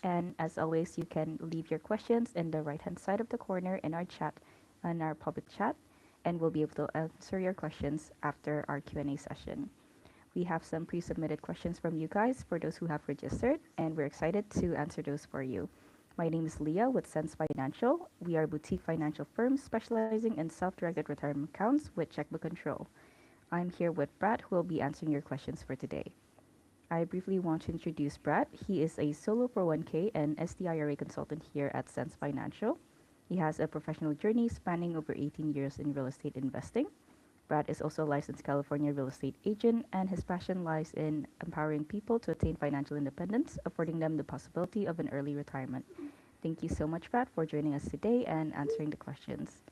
And as always, you can leave your questions in the right-hand side of the corner in our chat, on our public chat, and we'll be able to answer your questions after our Q&A session. We have some pre-submitted questions from you guys for those who have registered, and we're excited to answer those for you. My name is Leah with Sense Financial. We are a boutique financial firm specializing in self-directed retirement accounts with checkbook control. I'm here with Brad, who will be answering your questions for today. I briefly want to introduce Brad. He is a solo 401k and SDIRA consultant here at Sense Financial. He has a professional journey spanning over 18 years in real estate investing. Brad is also a licensed California real estate agent, and his passion lies in empowering people to attain financial independence, affording them the possibility of an early retirement. Thank you so much, Brad, for joining us today and answering the questions.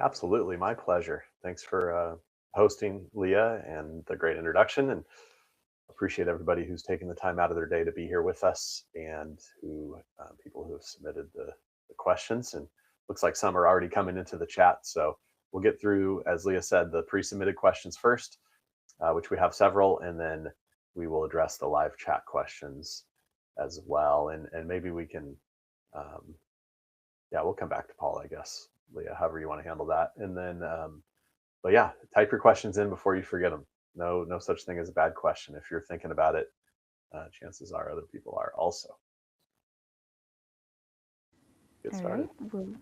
Absolutely, my pleasure. Thanks for hosting, Leah, and the great introduction. And appreciate everybody who's taking the time out of their day to be here with us, and who people who have submitted the questions. And looks like some are already coming into the chat. So we'll get through, as Leah said, the pre-submitted questions first, which we have several, and then we will address the live chat questions as well. And maybe we can, we'll come back to Paul, I guess, Leah, however you want to handle that. And then, but yeah, type your questions in before you forget them. No such thing as a bad question. If you're thinking about it, chances are other people are also. Get All started. right,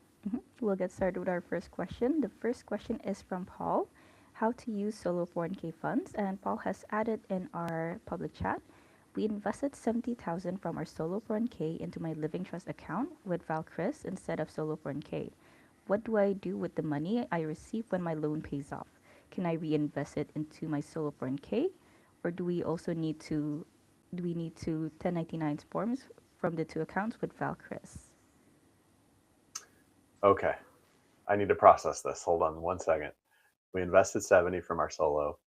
we'll get started with our first question. The first question is from Paul: how to use solo 401k funds? And Paul has added in our public chat: we invested 70,000 from our solo 401k into my living trust account with ValChris instead of solo 401k. What do I do with the money I receive when my loan pays off? Can I reinvest it into my solo 401k, or do we need to 1099 forms from the two accounts with ValChris? Okay, I need to process this. Hold on one second. We invested 70 from our solo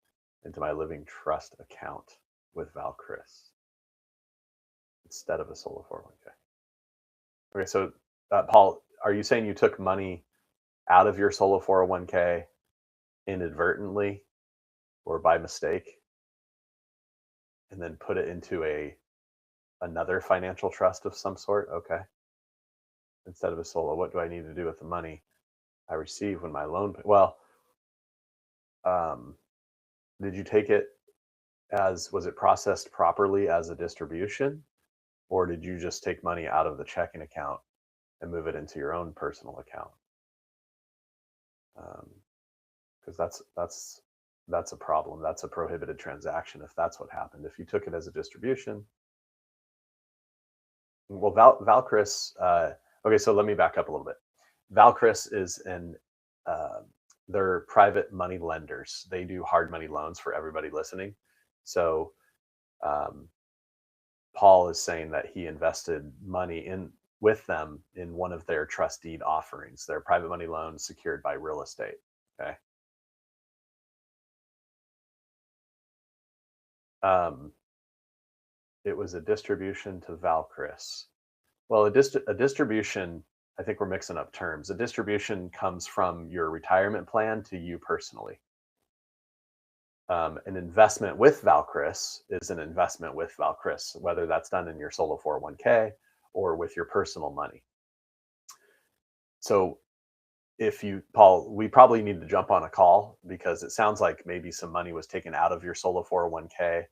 into my living trust account with ValChris instead of a solo 401k. Okay, so Paul, are you saying you took money out of your solo 401k inadvertently or by mistake, and then put it into another financial trust of some sort? Okay. Instead of a solo, what do I need to do with the money I receive when my loan? Well, did you take it was it processed properly as a distribution, or did you just take money out of the checking account and move it into your own personal account? Because that's a problem. That's a prohibited transaction if that's what happened. If you took it as a distribution, well, ValChris. Okay, so let me back up a little bit. ValChris is they're private money lenders. They do hard money loans for everybody listening. So Paul is saying that he invested money with them in one of their trust deed offerings. They're private money loans secured by real estate. Okay. It was a distribution to ValChris. Well, a distribution, I think we're mixing up terms. A distribution comes from your retirement plan to you personally. An investment with ValChris is an investment with ValChris, whether that's done in your solo 401k or with your personal money. So Paul, we probably need to jump on a call, because it sounds like maybe some money was taken out of your solo 401k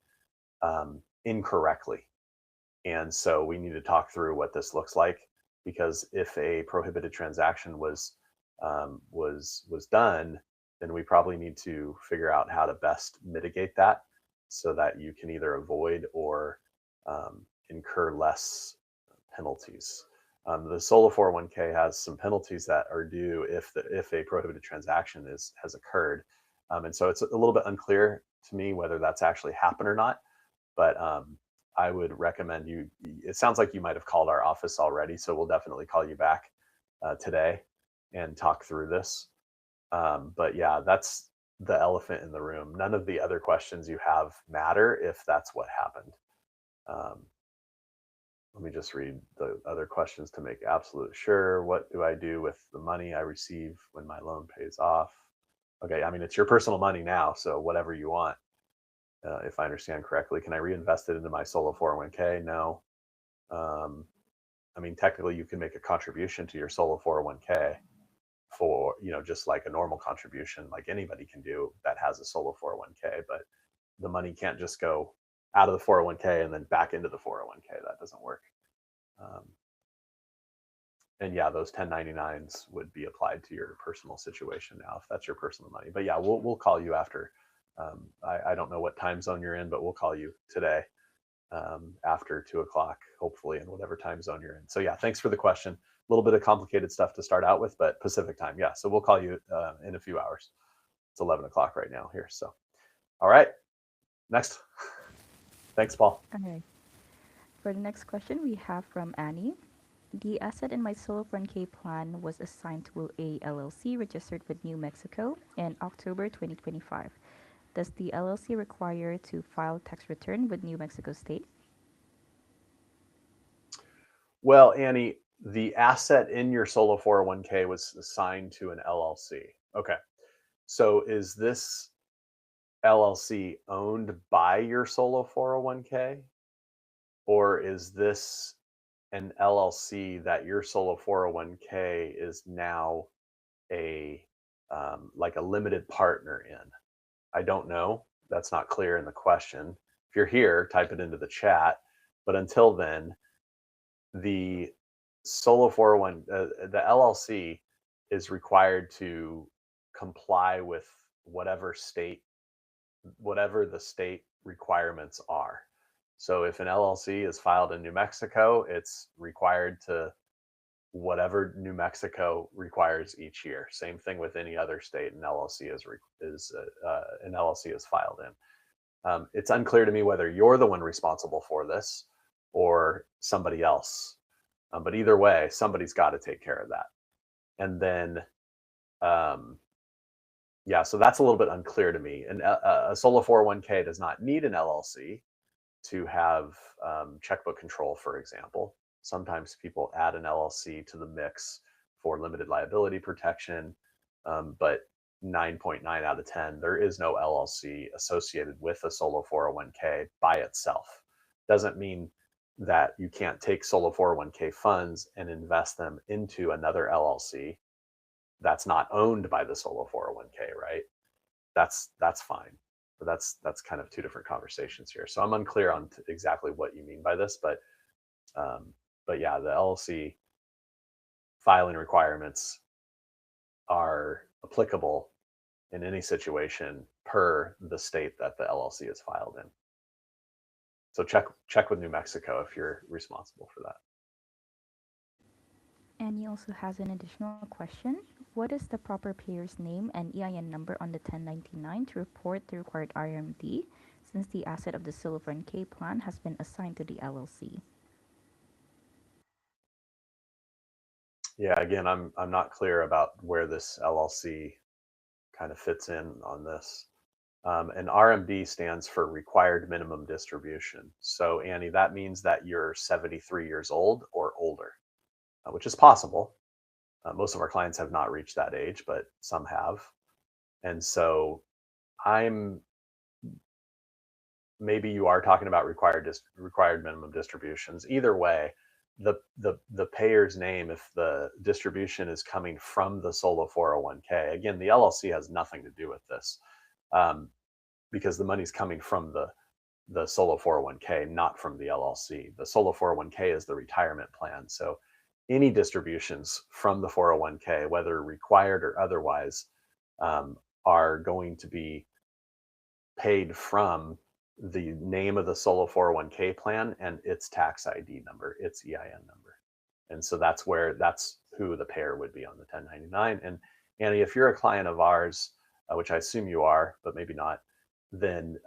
incorrectly. And so we need to talk through what this looks like, because if a prohibited transaction was done, then we probably need to figure out how to best mitigate that so that you can either avoid or incur less penalties. The solo 401k has some penalties that are due if a prohibited transaction has occurred, and so it's a little bit unclear to me whether that's actually happened or not. But I would recommend you. It sounds like you might have called our office already, so we'll definitely call you back today and talk through this. But yeah, that's the elephant in the room. None of the other questions you have matter if that's what happened. Let me just read the other questions to make absolute sure. What do I do with the money I receive when my loan pays off? Okay, I mean, it's your personal money now, so whatever you want. If I understand correctly, can I reinvest it into my solo 401k? No. I mean, technically, you can make a contribution to your solo 401k for, just like a normal contribution, like anybody can do that has a solo 401k, but the money can't just go out of the 401k and then back into the 401k. That doesn't work. Um, and yeah, those 1099s would be applied to your personal situation now if that's your personal money. But yeah, we'll call you after. I don't know what time zone you're in, but we'll call you today after 2 o'clock, hopefully, in whatever time zone you're in. So yeah, thanks for the question. A little bit of complicated stuff to start out with, but Pacific time. Yeah, so we'll call you in a few hours. It's 11 o'clock right now here. So, all right, next. Thanks, Paul. All right. For the next question, we have from Annie. The asset in my solo 401k plan was assigned to a LLC registered with New Mexico in October 2025. Does the LLC require to file tax return with New Mexico State? Well, Annie, the asset in your solo 401k was assigned to an LLC. Okay. So is this LLC owned by your solo 401k? Or is this an LLC that your solo 401k is now a like a limited partner in? I don't know. That's not clear in the question. If you're here, type it into the chat. But until then, the solo 401, the LLC is required to comply with whatever state, whatever the state requirements are. So if an LLC is filed in New Mexico, it's required to whatever New Mexico requires each year. Same thing with any other state an LLC an LLC is filed in. It's unclear to me whether you're the one responsible for this or somebody else. But either way, somebody's got to take care of that. And then, yeah, so that's a little bit unclear to me. And a solo 401k does not need an LLC to have checkbook control, for example. Sometimes people add an LLC to the mix for limited liability protection, but 9.9 out of 10, there is no LLC associated with a solo 401k by itself. Doesn't mean that you can't take solo 401k funds and invest them into another LLC that's not owned by the solo 401k, right? That's fine. But that's kind of two different conversations here. So I'm unclear on exactly what you mean by this, but yeah, the LLC filing requirements are applicable in any situation per the state that the LLC is filed in. So check with New Mexico if you're responsible for that. And he also has an additional question. What is the proper payer's name and EIN number on the 1099 to report the required RMD since the asset of the solo 401k plan has been assigned to the LLC? Yeah, again, I'm not clear about where this LLC kind of fits in on this. And RMD stands for required minimum distribution. So Annie, that means that you're 73 years old or older, which is possible. Most of our clients have not reached that age, but some have. And so I'm maybe you are talking about required minimum distributions. Either way, the payer's name, if the distribution is coming from the solo 401k, again, the LLC has nothing to do with this, because the money's coming from the solo 401k, not from the LLC. The solo 401k is the retirement plan. So any distributions from the 401k, whether required or otherwise, are going to be paid from the name of the solo 401k plan and its tax ID number, its EIN number. And so that's who the payer would be on the 1099. And Annie, if you're a client of ours, which I assume you are, but maybe not, then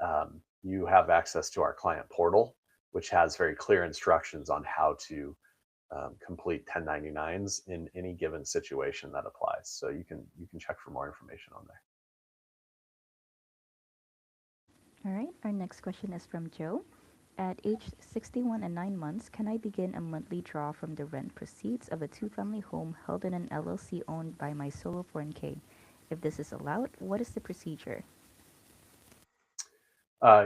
you have access to our client portal, which has very clear instructions on how to complete 1099s in any given situation that applies. So you can check for more information on there. All right, our next question is from Joe. At age 61 and 9 months, can I begin a monthly draw from the rent proceeds of a two-family home held in an LLC owned by my solo 401k? If this is allowed, what is the procedure?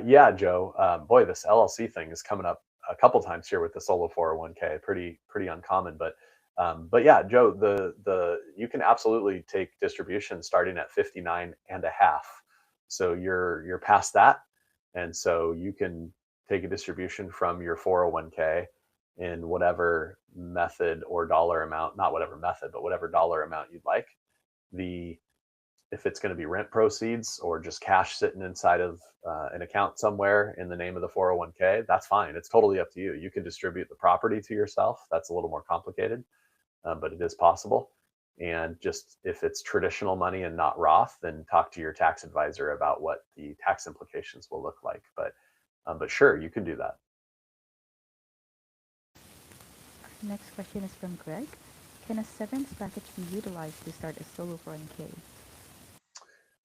Yeah, Joe. Boy, this LLC thing is coming up a couple times here with the solo 401k. Pretty uncommon, but yeah, Joe, the you can absolutely take distribution starting at 59 and a half. So you're past that, and so you can take a distribution from your 401k in whatever method or dollar amount, not whatever method, but whatever dollar amount you'd like. The If it's going to be rent proceeds or just cash sitting inside of an account somewhere in the name of the 401k, that's fine. It's totally up to you. You can distribute the property to yourself. That's a little more complicated, but it is possible. And just if it's traditional money and not Roth, then talk to your tax advisor about what the tax implications will look like. But sure, you can do that. Next question is from Greg. Can a severance package be utilized to start a solo 401k?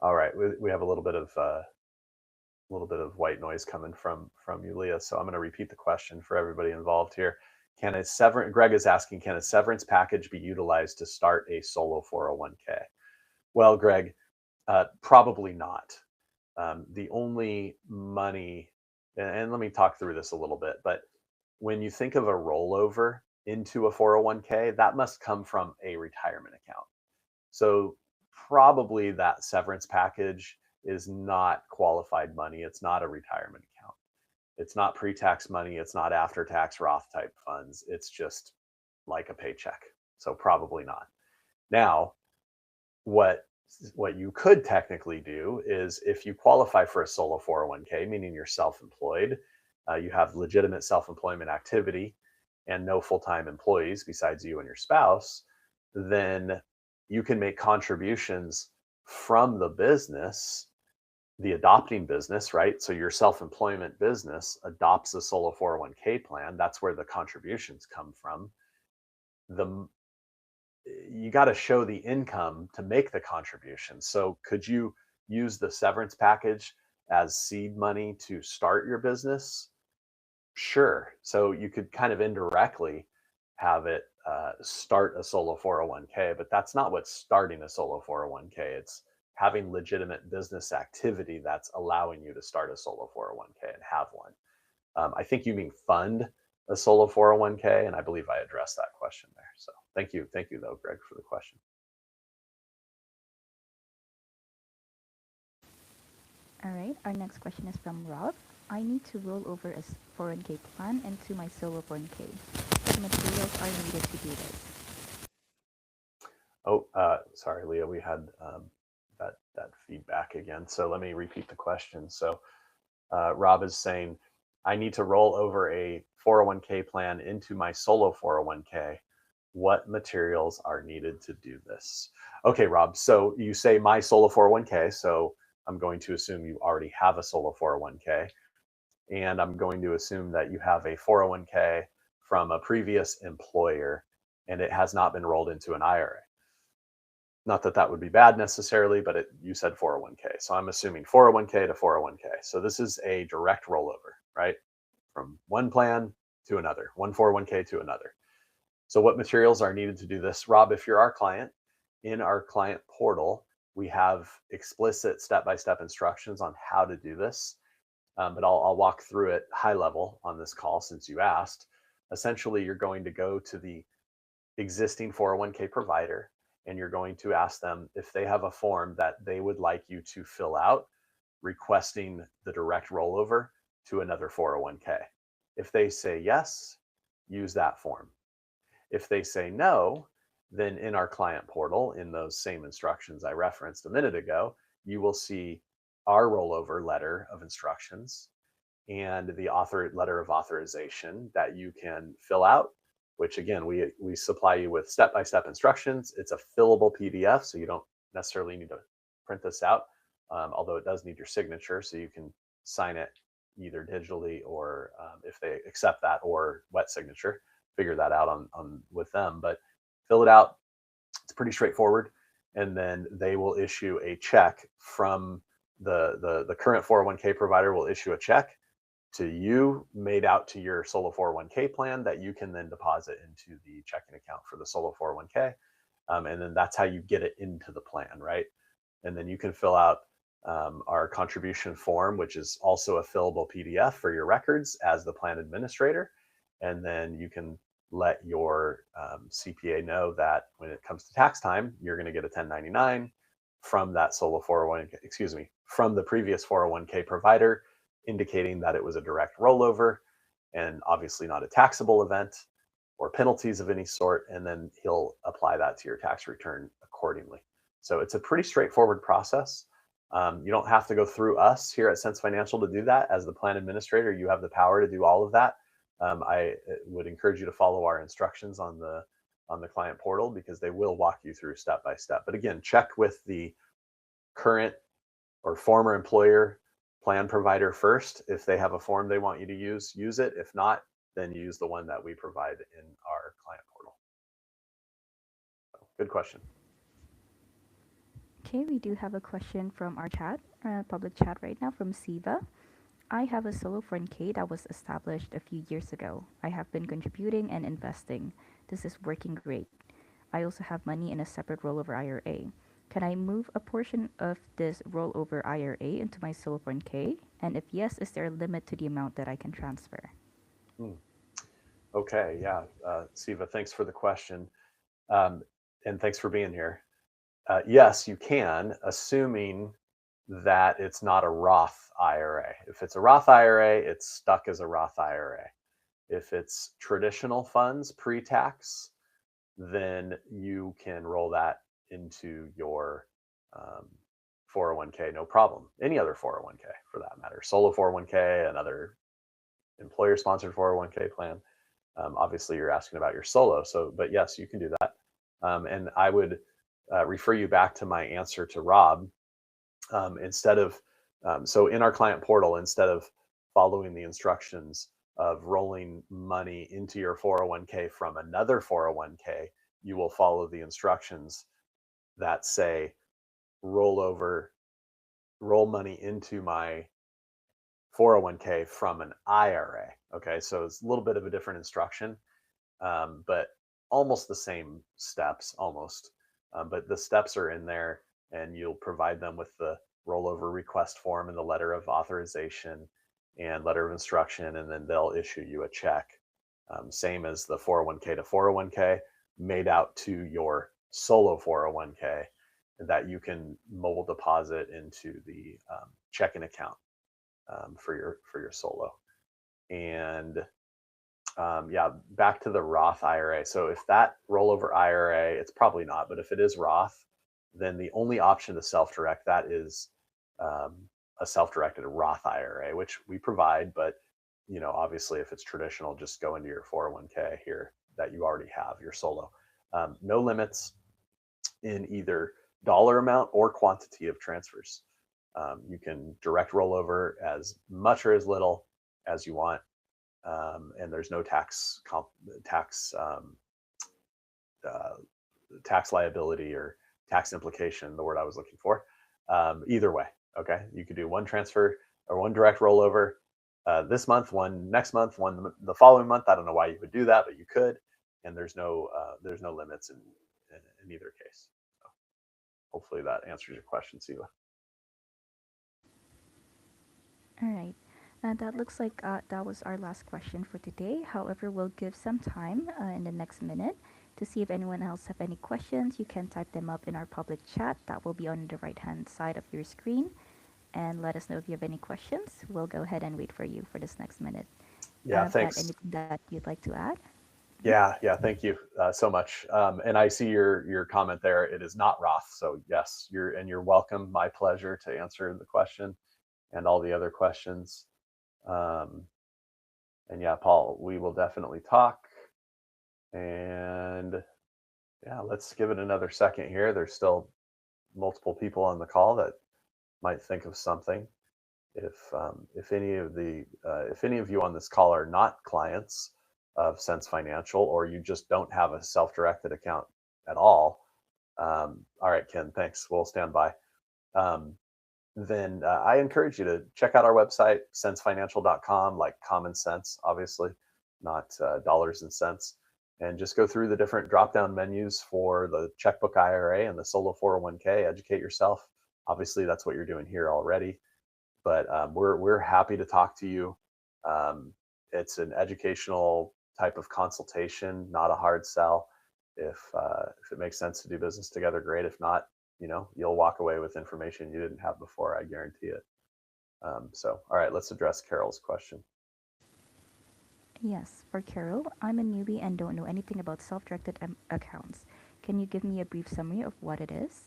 All right, we have a little bit of white noise coming from you, Leah. So I'm going to repeat the question for everybody involved here. Greg is asking, can a severance package be utilized to start a solo 401k? Well, Greg, probably not. The only money, and let me talk through this a little bit, but when you think of a rollover into a 401k, that must come from a retirement account. So probably that severance package is not qualified money. It's not a retirement account. It's not pre-tax money. It's not after-tax Roth type funds. It's just like a paycheck. So probably not. Now, what you could technically do is if you qualify for a solo 401k, meaning you're self-employed, you have legitimate self-employment activity and no full-time employees besides you and your spouse, then you can make contributions from the business, the adopting business, right? So your self-employment business adopts a solo 401k plan. That's where the contributions come from. The You got to show the income to make the contribution. So could you use the severance package as seed money to start your business? Sure. So you could kind of indirectly have it start a solo 401k, but that's not what's starting a solo 401k. It's having legitimate business activity that's allowing you to start a solo 401k and have one. I think you mean fund a solo 401k, and I believe I addressed that question there. So thank you though, Greg, for the question. All right, our next question is from Rob. I need to roll over a 401k plan into my solo 401k. What materials are needed to do this? Oh, sorry, Leah, we had that feedback again. So let me repeat the question. So Rob is saying, I need to roll over a 401k plan into my solo 401k. What materials are needed to do this? Okay, Rob. So you say my solo 401k. So I'm going to assume you already have a solo 401k. And I'm going to assume that you have a 401k from a previous employer and it has not been rolled into an IRA. Not that that would be bad necessarily, but you said 401k. So I'm assuming 401k to 401k. So this is a direct rollover, right? From one plan to another, one 401k to another. So what materials are needed to do this? Rob, if you're our client, in our client portal, we have explicit step-by-step instructions on how to do this. But I'll walk through it high level on this call since you asked. Essentially, you're going to go to the existing 401k provider and you're going to ask them if they have a form that they would like you to fill out requesting the direct rollover to another 401k. If they say yes, use that form. If they say no, then in our client portal, in those same instructions I referenced a minute ago, you will see our rollover letter of instructions and the letter of authorization that you can fill out, which again, we supply you with step-by-step instructions. It's a fillable PDF, so you don't necessarily need to print this out, although it does need your signature, so you can sign it either digitally or if they accept that, or wet signature. Figure that out on with them, but fill it out. It's pretty straightforward, and then they will issue a check from the current 401k provider will issue a check to you made out to your solo 401k plan that you can then deposit into the checking account for the solo 401k. And then that's how you get it into the plan, right? And then you can fill out our contribution form, which is also a fillable PDF for your records as the plan administrator. And then you can let your CPA know that when it comes to tax time, you're going to get a 1099 from that solo 401k, excuse me, from the previous 401k provider, indicating that it was a direct rollover and obviously not a taxable event or penalties of any sort. And then he'll apply that to your tax return accordingly. So it's a pretty straightforward process. You don't have to go through us here at Sense Financial to do that. As the plan administrator, you have the power to do all of that. I would encourage you to follow our instructions on the client portal, because they will walk you through step by step. But again, check with the current or former employer plan provider first. If they have a form they want you to use it. If not, then use the one that we provide in our client portal. So, good question. Okay, we do have a question from our chat, public chat right now from Siva. I have a solo 401k that was established a few years ago. I have been contributing and investing. This is working great. I also have money in a separate rollover IRA. Can I move a portion of this rollover IRA into my solo 401k? And if yes, is there a limit to the amount that I can transfer? Hmm. Okay, yeah. Siva, thanks for the question. Um, and thanks for being here. Yes, you can, assuming that it's not a Roth IRA. If it's a Roth IRA, it's stuck as a Roth IRA. If it's traditional funds pre-tax, then you can roll that into your um, 401k, no problem. Any other 401k for that matter, solo 401k, another employer sponsored 401k plan. Obviously, you're asking about your solo, but yes, you can do that. And I would refer you back to my answer to Rob. Instead of So in our client portal, instead of following the instructions of rolling money into your 401k from another 401k, you will follow the instructions that say roll money into my 401k from an IRA. Okay, so it's a little bit of a different instruction, but almost the same steps, almost. But the steps are in there, and you'll provide them with the rollover request form and the letter of authorization and letter of instruction, and then they'll issue you a check. Same as the 401k to 401k, made out to your solo 401k that you can mobile deposit into the checking account for your solo. And yeah, back to the Roth IRA. So if that rollover IRA, it's probably not, but if it is Roth, then the only option to self-direct that is um, a self-directed Roth IRA, which we provide. But obviously, if it's traditional, just go into your 401k here that you already have, your solo. No limits in either dollar amount or quantity of transfers. You can direct rollover as much or as little as you want, and there's no uh, tax liability or tax implication, the word I was looking for. Either way, okay, you could do one transfer or one direct rollover this month, one next month, one the following month. I don't know why you would do that, but you could, and there's no limits in either case. So hopefully that answers your question, Siva. All right. That looks like that was our last question for today. However, we'll give some time in the next minute to see if anyone else have any questions. You can type them up in our public chat. That will be on the right-hand side of your screen. And let us know if you have any questions. We'll go ahead and wait for you for this next minute. Yeah, Pat, thanks. anything that you'd like to add? Yeah, thank you so much. And I see your comment there. It is not Roth, so yes, you're welcome. My pleasure to answer the question and all the other questions. Um, and yeah, Paul, we will definitely talk. And yeah, let's give it another second here. There's still multiple people on the call that might think of something. If any of you on this call are not clients of Sense Financial, or you just don't have a self-directed account at all right, Ken, thanks. We'll stand by. Then I encourage you to check out our website, SenseFinancial.com, like common sense, obviously, not dollars and cents, and just go through the different drop-down menus for the checkbook IRA and the solo 401k. Educate yourself. Obviously, that's what you're doing here already, but we're happy to talk to you. It's an educational type of consultation, not a hard sell. If it makes sense to do business together, great. If not, you'll walk away with information you didn't have before. I guarantee it. All right, let's address Carol's question. Yes, for Carol, I'm a newbie and don't know anything about self-directed accounts. Can you give me a brief summary of what it is?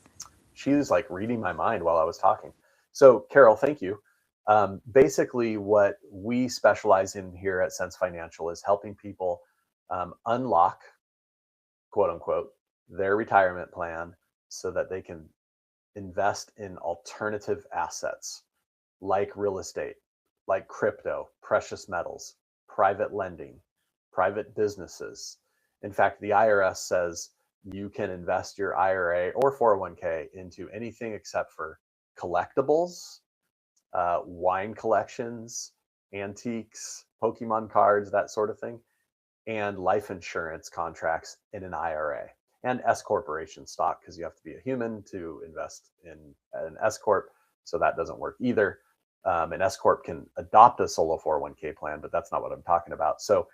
She was like reading my mind while I was talking. So, Carol, thank you. Basically, what we specialize in here at Sense Financial is helping people unlock, quote unquote, their retirement plan so that they can invest in alternative assets like real estate, like crypto, precious metals, private lending, private businesses. In fact, the IRS says you can invest your IRA or 401k into anything except for collectibles, wine collections, antiques, Pokemon cards, that sort of thing, and life insurance contracts in an IRA and S corporation stock, because you have to be a human to invest in an S corp. So that doesn't work either. An S corp can adopt a solo 401k plan, but that's not what I'm talking about. So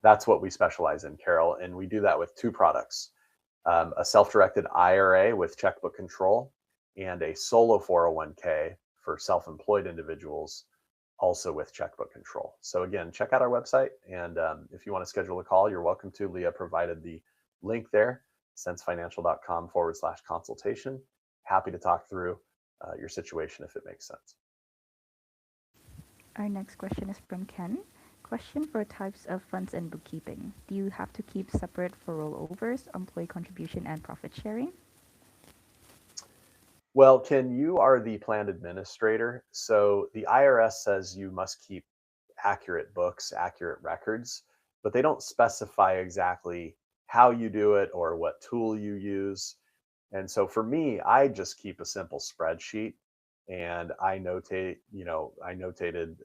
that's what we specialize in, Carol. And we do that with two products, a self-directed IRA with checkbook control and a solo 401k for self-employed individuals, also with checkbook control. So again, check out our website. And if you want to schedule a call, you're welcome to. Leah provided the link there, SenseFinancial.com/consultation. Happy to talk through your situation if it makes sense. Our next question is from Ken. Question for types of funds and bookkeeping. Do you have to keep separate for rollovers, employee contribution, and profit sharing? Well, Ken, you are the plan administrator. So the IRS says you must keep accurate books, accurate records, but they don't specify exactly how you do it or what tool you use. And so for me, I just keep a simple spreadsheet and I notated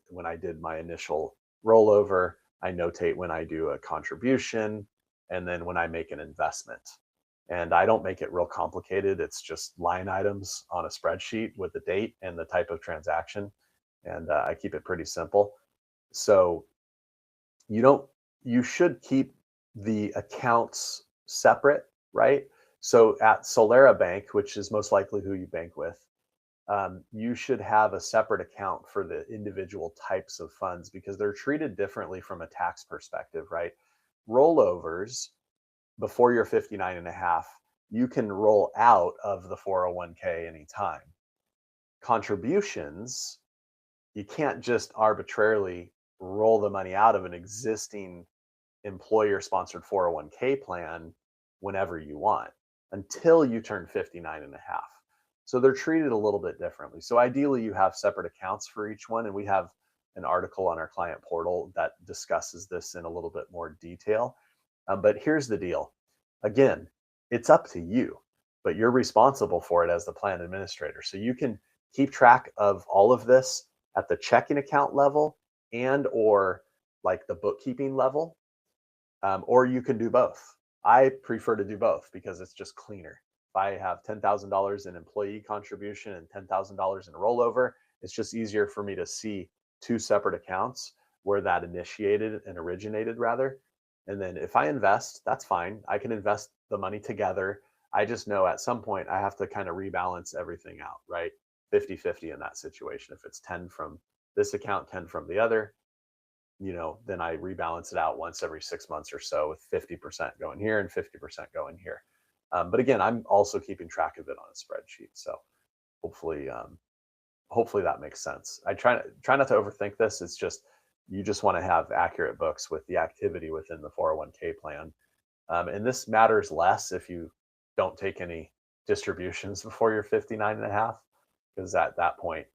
when I did my initial rollover, I notate when I do a contribution, and then when I make an investment. And I don't make it real complicated. It's just line items on a spreadsheet with the date and the type of transaction. And I keep it pretty simple. So you don't you should keep the accounts separate, right? So at Solera Bank, which is most likely who you bank with, you should have a separate account for the individual types of funds because they're treated differently from a tax perspective, right? Rollovers before you're 59 and a half, you can roll out of the 401k anytime. Contributions, you can't just arbitrarily roll the money out of an existing employer sponsored 401k plan whenever you want until you turn 59 and a half. So they're treated a little bit differently. So ideally, you have separate accounts for each one. And we have an article on our client portal that discusses this in a little bit more detail. But here's the deal. Again, it's up to you, but you're responsible for it as the plan administrator. So you can keep track of all of this at the checking account level and or like the bookkeeping level, or you can do both. I prefer to do both because it's just cleaner. If I have $10,000 in employee contribution and $10,000 in rollover, it's just easier for me to see two separate accounts where that initiated and originated rather. And then if I invest, that's fine. I can invest the money together. I just know at some point I have to kind of rebalance everything out, right? 50-50 in that situation. If it's 10 from this account, 10 from the other, then I rebalance it out once every 6 months or so with 50% going here and 50% going here. But again, I'm also keeping track of it on a spreadsheet. So hopefully, hopefully that makes sense. I try not to overthink this. It's just, you just want to have accurate books with the activity within the 401k plan. And this matters less if you don't take any distributions before you're 59 and a half, because at that point,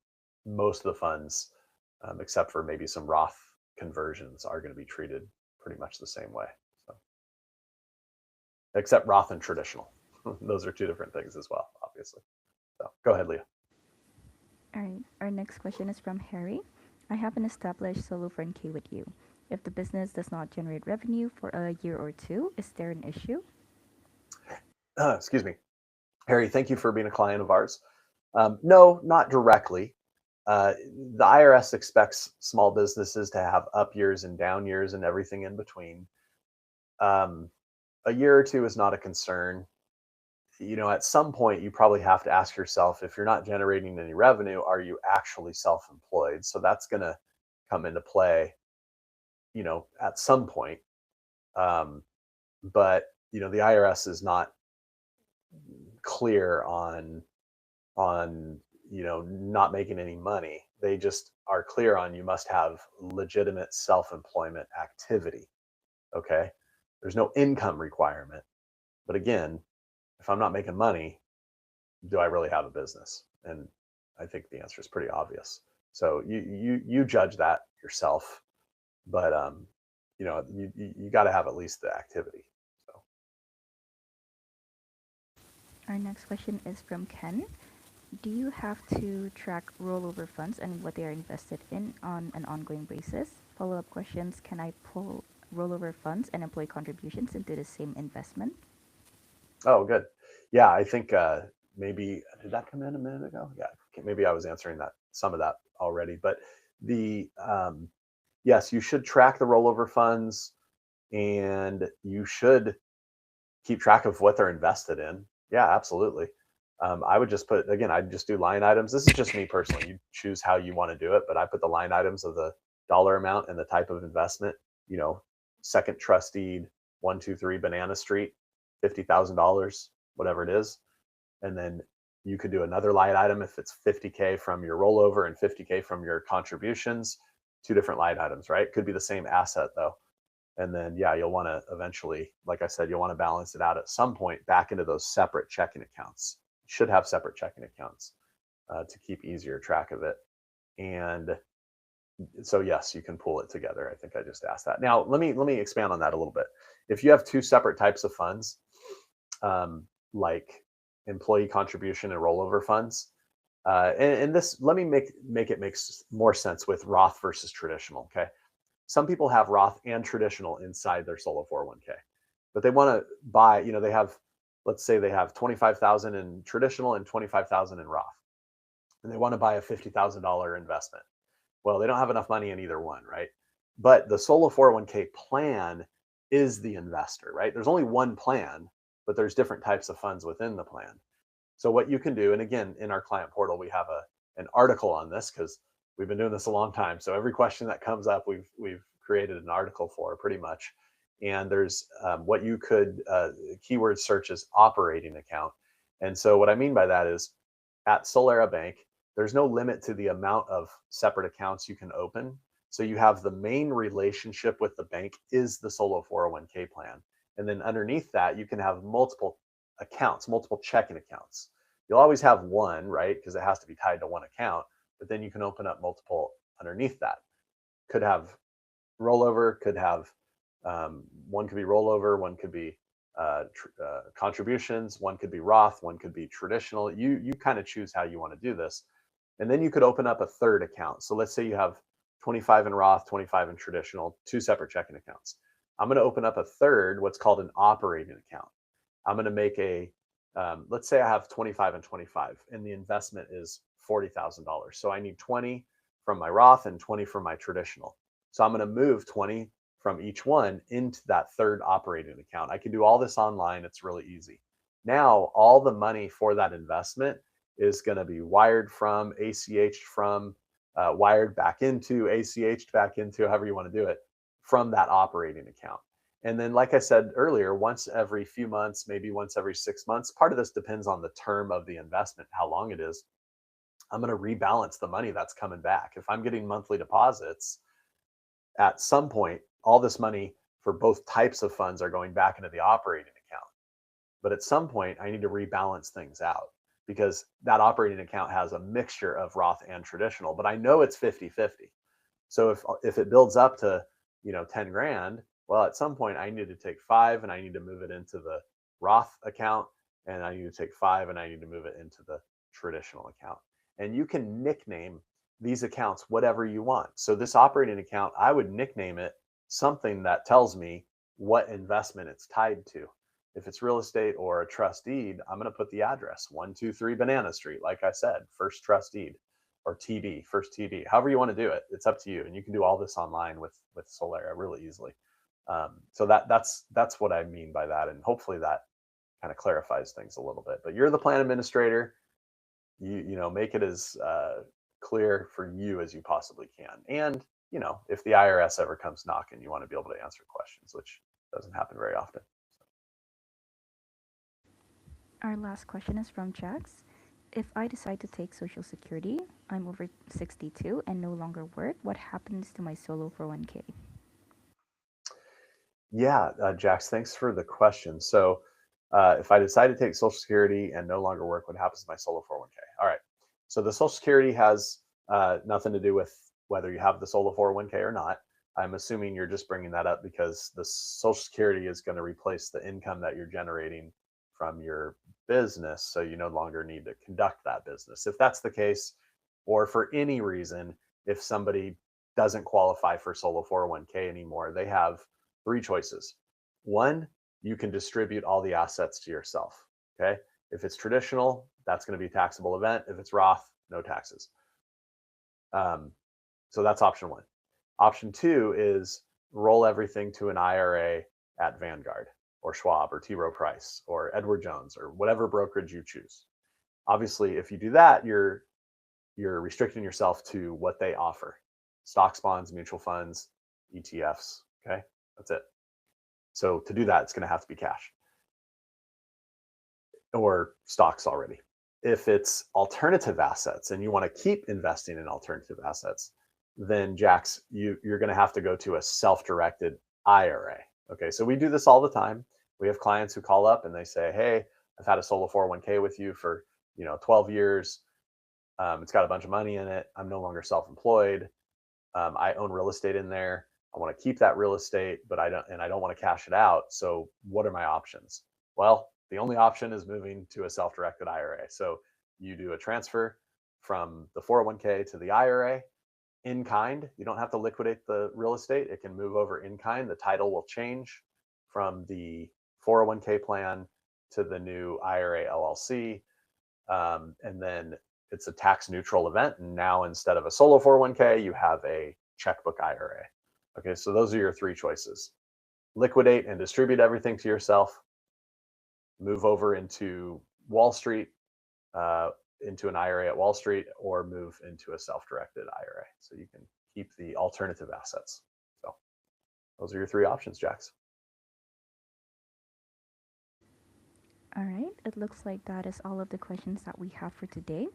most of the funds, except for maybe some Roth conversions, are going to be treated pretty much the same way. So, except Roth and traditional. Those are two different things as well, obviously. So go ahead, Leah. All right, our next question is from Harry. I have an established solo 401k with you. If the business does not generate revenue for a year or two, is there an issue? Excuse me. Harry, thank you for being a client of ours. No, not directly. The IRS expects small businesses to have up years and down years and everything in between. Um, a year or two is not a concern. At some point, you probably have to ask yourself, if you're not generating any revenue, are you actually self-employed? So that's going to come into play, at some point. Um, but the IRS is not clear on not making any money. They just are clear on, you must have legitimate self-employment activity. Okay, there's no income requirement, but again, if I'm not making money, do I really have a business? And I think the answer is pretty obvious. So you judge that yourself, but you got to have at least the activity. So Our next question is from Ken. Do you have to track rollover funds and what they are invested in on an ongoing basis? Follow up questions: can I pull rollover funds and employee contributions into the same investment? oh, good. Yeah, I think maybe did that come in a minute ago? Yeah, maybe I was answering that some of that already, but the yes, you should track the rollover funds, and you should keep track of what they're invested in. Yeah, absolutely. I would just put, again, I'd just do line items. This is just me personally. You choose how you want to do it, but I put the line items of the dollar amount and the type of investment. You know, second trust deed, 123 Banana Street, $50,000, whatever it is, and then you could do another line item if it's 50K from your rollover and 50K from your contributions. Two different line items, right? Could be the same asset though. And then, yeah, you'll want to eventually, like I said, you'll want to balance it out at some point back into those separate checking accounts. You should have separate checking accounts to keep easier track of it. And so, yes, you can pull it together. I think I just asked that. Now, let me expand on that a little bit. If you have two separate types of funds, like employee contribution and rollover funds, and this, let me make it makes more sense with Roth versus traditional. Okay, some people have Roth and traditional inside their solo 401k, but they want to buy, they have, let's say they have 25,000 in traditional and 25,000 in Roth, and they want to buy a $50,000 investment. Well, they don't have enough money in either one, right? But the solo 401k plan is the investor, right? There's only one plan, but there's different types of funds within the plan. So what you can do, and again, in our client portal, we have an article on this because we've been doing this a long time. So every question that comes up, we've created an article for pretty much. And there's what you could keyword search as operating account. And so what I mean by that is, at Solera Bank, there's no limit to the amount of separate accounts you can open. So you have the main relationship with the bank is the solo 401k plan. And then underneath that, you can have multiple accounts, multiple checking accounts. You'll always have one, right? Because it has to be tied to one account, but then you can open up multiple underneath that. Could have rollover, could have one could be rollover, one could be contributions, one could be Roth, one could be traditional. You kind of choose how you want to do this, and then you could open up a third account. So let's say you have 25 in Roth, 25 in traditional, two separate checking accounts. I'm going to open up a third, what's called an operating account. I'm going to make let's say I have 25 and 25, and the investment is $40,000. So I need 20 from my Roth and 20 from my traditional. So I'm going to move 20 from each one into that third operating account. I can do all this online. It's really easy. Now, all the money for that investment is going to be wired from, ACH from, wired back into, ACH back into, however you want to do it, from that operating account. And then, like I said earlier, once every few months, maybe once every 6 months, part of this depends on the term of the investment, how long it is. I'm going to rebalance the money that's coming back. If I'm getting monthly deposits, at some point, all this money for both types of funds are going back into the operating account. But at some point, I need to rebalance things out because that operating account has a mixture of Roth and traditional, but I know it's 50-50. So if it builds up to, 10 grand, well, at some point I need to take 5 and I need to move it into the Roth account, and I need to take 5 and I need to move it into the traditional account. And you can nickname these accounts whatever you want. So this operating account, I would nickname it something that tells me what investment it's tied to. If it's real estate or a trust deed, I'm going to put the address 123 Banana Street, like I said, first trust deed, or TD, first TD, however you want to do it. It's up to you. And you can do all this online with Solera really easily. So that's what I mean by that. And hopefully that kind of clarifies things a little bit. But you're the plan administrator. You make it as clear for you as you possibly can. And if the IRS ever comes knocking, you want to be able to answer questions, which doesn't happen very often. Our last question is from Jax. If I decide to take Social Security, I'm over 62 and no longer work, what happens to my solo 401k? Yeah, Jax, thanks for the question. So, if I decide to take Social Security and no longer work, what happens to my solo 401k? All right. So, the Social Security has nothing to do with whether you have the solo 401k or not. I'm assuming you're just bringing that up because the Social Security is going to replace the income that you're generating from your business. So, you no longer need to conduct that business. If that's the case, or for any reason, if somebody doesn't qualify for solo 401k anymore, they have three choices. One, you can distribute all the assets to yourself. Okay. If it's traditional, that's going to be a taxable event. If it's Roth, no taxes. Um, so that's option one. Option two is roll everything to an IRA at Vanguard or Schwab or T. Rowe Price or Edward Jones or whatever brokerage you choose. Obviously, if you do that, you're restricting yourself to what they offer: stocks, bonds, mutual funds, ETFs. Okay, that's it. So to do that, it's going to have to be cash or stocks already. If it's alternative assets and you want to keep investing in alternative assets, then Jax, you're going to have to go to a self-directed IRA. Okay, so we do this all the time. We have clients who call up and they say, "Hey, I've had a solo 401k with you for 12 years. It's got a bunch of money in it. I'm no longer self-employed. I own real estate in there. I want to keep that real estate, but I don't want to cash it out. So what are my options?" Well, the only option is moving to a self-directed IRA. So you do a transfer from the 401k to the IRA in kind. You don't have to liquidate the real estate. It can move over in kind. The title will change from the 401k plan to the new IRA LLC. And then it's a tax neutral event. And now instead of a solo 401k, you have a checkbook IRA. Okay, so those are your three choices: liquidate and distribute everything to yourself, move over into Wall Street, into an IRA at Wall Street, or move into a self directed IRA. So you can keep the alternative assets. So those are your three options, Jax. All right, it looks like that is all of the questions that we have for today.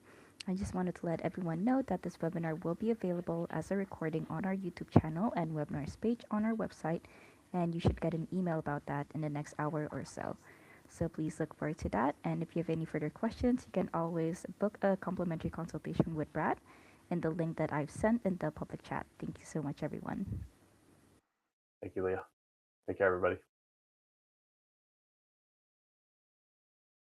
I just wanted to let everyone know that this webinar will be available as a recording on our YouTube channel and webinars page on our website, and you should get an email about that in the next hour or so. So please look forward to that. And if you have any further questions, you can always book a complimentary consultation with Brad in the link that I've sent in the public chat. Thank you so much, everyone. Thank you, Leah. Take care, everybody.